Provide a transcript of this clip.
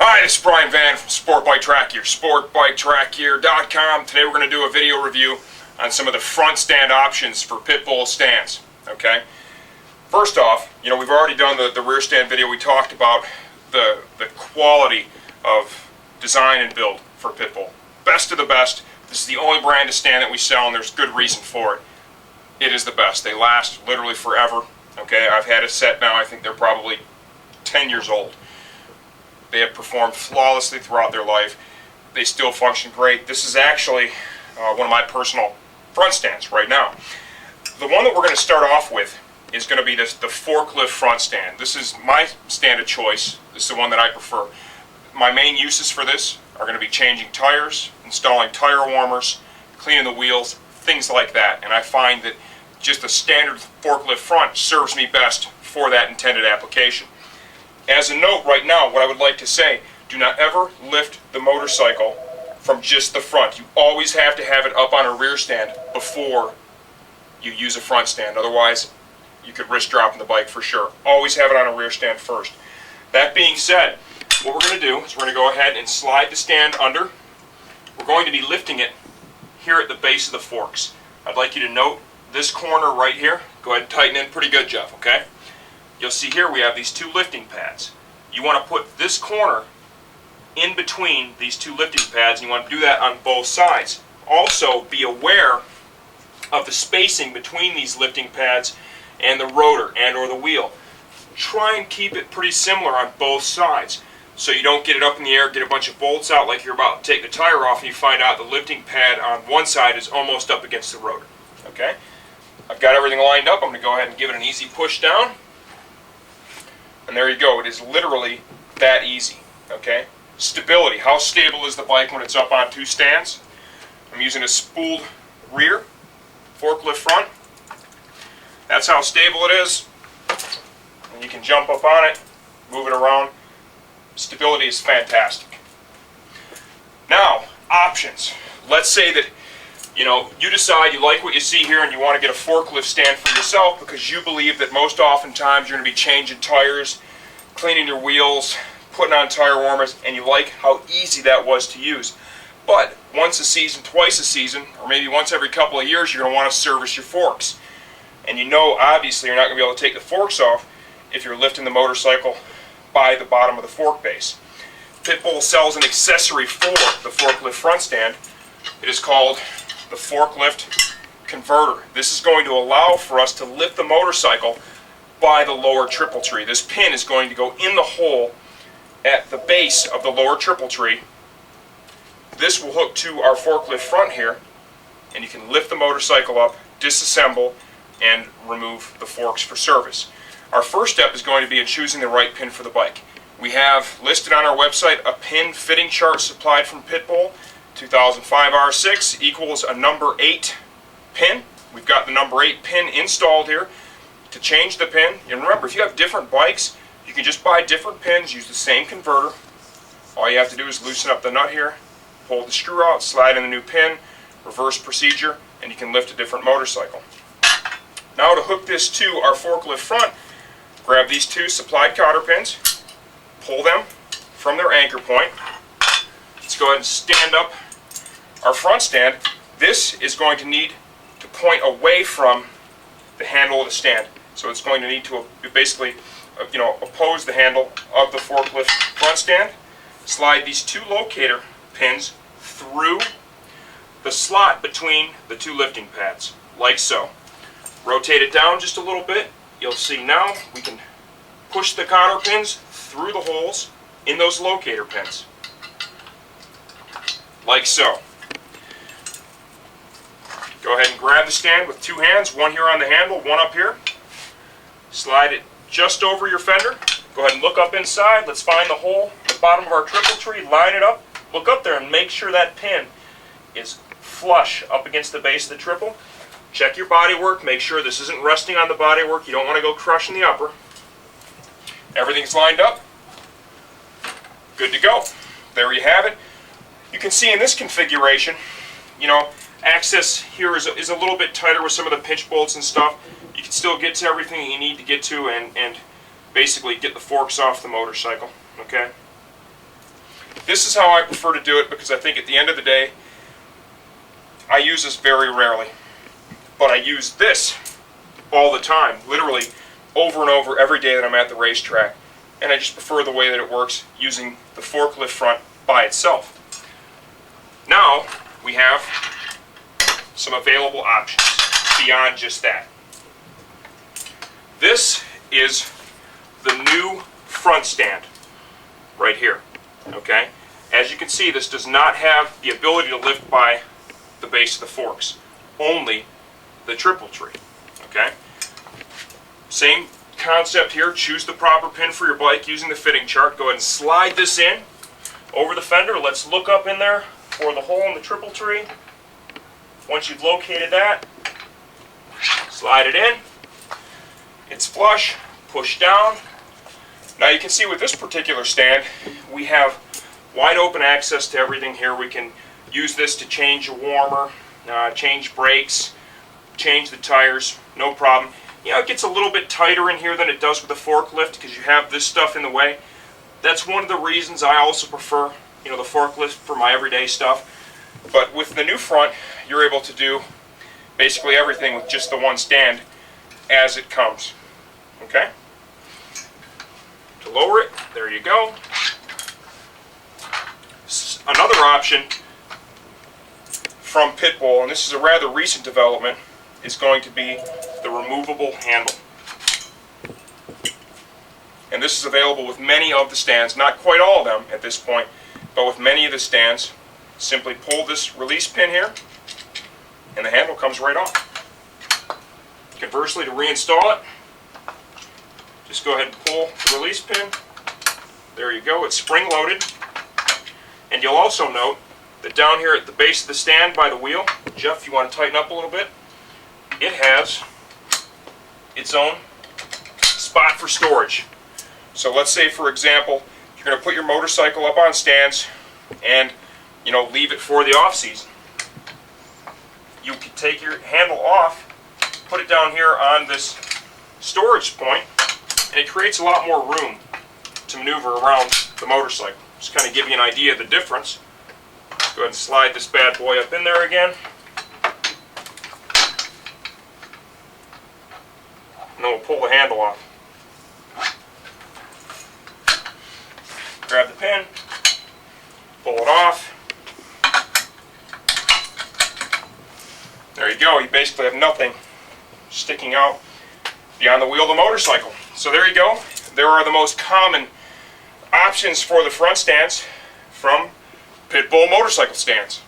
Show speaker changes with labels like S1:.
S1: Hi, this is Brian Van from Sport Bike Track Gear, sportbiketrackgear.com. Today we're going to do a video review on some of the front stand options for pit bull stands. Okay. First off, we've already done the rear stand video. We talked about the quality of design and build for pit bull. Best of the best. This is the only brand of stand that we sell, and there's good reason for it. It is the best. They last literally forever. Okay. I've had a set now. I think they're probably 10 years old. They have performed flawlessly throughout their life. They still function great. This is actually one of my personal front stands right now. The one that we're going to start off with is going to be the Forklift front stand. This is my stand of choice. This is the one that I prefer. My main uses for this are going to be changing tires, installing tire warmers, cleaning the wheels, things like that. And I find that just a standard forklift front serves me best for that intended application. As a note right now, what I would like to say, do not ever lift the motorcycle from just the front. You always have to have it up on a rear stand before you use a front stand. Otherwise, you could risk dropping the bike for sure. Always have it on a rear stand first. That being said, what we're going to do is we're going to go ahead and slide the stand under. We're going to be lifting it here at the base of the forks. I'd like you to note this corner right here. Go ahead and tighten in pretty good, Jeff, okay? You'll see here we have these two lifting pads. You want to put this corner in between these two lifting pads, and you want to do that on both sides. Also, be aware of the spacing between these lifting pads and the rotor and or the wheel. Try and keep it pretty similar on both sides so you don't get it up in the air, get a bunch of bolts out like you're about to take the tire off, and you find out the lifting pad on one side is almost up against the rotor. Okay? I've got everything lined up. I'm going to go ahead and give it an easy push down. And there you go. It is literally that easy. Okay? Stability. How stable is the bike when it's up on two stands? I'm using a spooled rear, forklift front. That's how stable it is. And you can jump up on it, move it around. Stability is fantastic. Now, options. Let's say that you decide you like what you see here and you want to get a forklift stand for yourself because you believe that most oftentimes you're going to be changing tires, cleaning your wheels, putting on tire warmers, and you like how easy that was to use. But once a season, twice a season, or maybe once every couple of years, you're going to want to service your forks. And obviously you're not going to be able to take the forks off if you're lifting the motorcycle by the bottom of the fork base. Pitbull sells an accessory for the forklift front stand. It is called the Forklift Converter. This is going to allow for us to lift the motorcycle by the lower triple tree. This pin is going to go in the hole at the base of the lower triple tree. This will hook to our forklift front here, and you can lift the motorcycle up, disassemble, and remove the forks for service. Our first step is going to be in choosing the right pin for the bike. We have listed on our website a pin fitting chart supplied from Pitbull. 2005 R6 equals a number 8 pin. We've got the number 8 pin installed here. To change the pin, and remember, if you have different bikes, you can just buy different pins, use the same converter. All you have to do is loosen up the nut here, pull the screw out, slide in the new pin, reverse procedure, and you can lift a different motorcycle. Now to hook this to our forklift front, grab these two supplied cotter pins, pull them from their anchor point. Let's go ahead and stand up our front stand. This is going to need to point away from the handle of the stand. So it's going to need to basically oppose the handle of the forklift front stand. Slide these two locator pins through the slot between the two lifting pads, like so. Rotate it down just a little bit. You'll see now we can push the cotter pins through the holes in those locator pins. Like so. Go ahead and grab the stand with two hands, one here on the handle, one up here. Slide it just over your fender. Go ahead and look up inside. Let's find the hole at the bottom of our triple tree, line it up, look up there and make sure that pin is flush up against the base of the triple. Check your bodywork, make sure this isn't resting on the bodywork. You don't want to go crushing the upper. Everything's lined up. Good to go. There you have it. You can see in this configuration, access here is a little bit tighter with some of the pinch bolts and stuff. You can still get to everything that you need to get to and basically get the forks off the motorcycle. Okay? This is how I prefer to do it, because I think at the end of the day, I use this very rarely. But I use this all the time, literally over and over every day that I'm at the racetrack. And I just prefer the way that it works using the forklift front by itself. Now we have some available options beyond just that. This is the new front stand right here. Okay? As you can see, this does not have the ability to lift by the base of the forks, only the triple tree. Okay? Same concept here. Choose the proper pin for your bike using the fitting chart. Go ahead and slide this in over the fender. Let's look up in there for the hole in the triple tree. Once you've located that, slide it in. It's flush. Push down. Now you can see with this particular stand, we have wide open access to everything here. We can use this to change a warmer, change brakes, change the tires, no problem. You know, it gets a little bit tighter in here than it does with the forklift because you have this stuff in the way. That's one of the reasons I also prefer, the forklift for my everyday stuff. But with the new front, you're able to do basically everything with just the one stand as it comes. Okay? To lower it, there you go. Another option from Pitbull, and this is a rather recent development, is going to be the removable handle. And this is available with many of the stands, not quite all of them at this point, but with many of the stands. Simply pull this release pin here, and the handle comes right off. Conversely, to reinstall it, just go ahead and pull the release pin. There you go, it's spring-loaded. And you'll also note that down here at the base of the stand by the wheel, Jeff, you want to tighten up a little bit, it has its own spot for storage. So let's say, for example, you're going to put your motorcycle up on stands and leave it for the off-season. You can take your handle off, put it down here on this storage point, and it creates a lot more room to maneuver around the motorcycle. Just kind of give you an idea of the difference. Go ahead and slide this bad boy up in there again. And then we'll pull the handle off. Grab the pin, pull it off. There you go. You basically have nothing sticking out beyond the wheel of the motorcycle. So there you go. There are the most common options for the front stands from Pitbull motorcycle stands.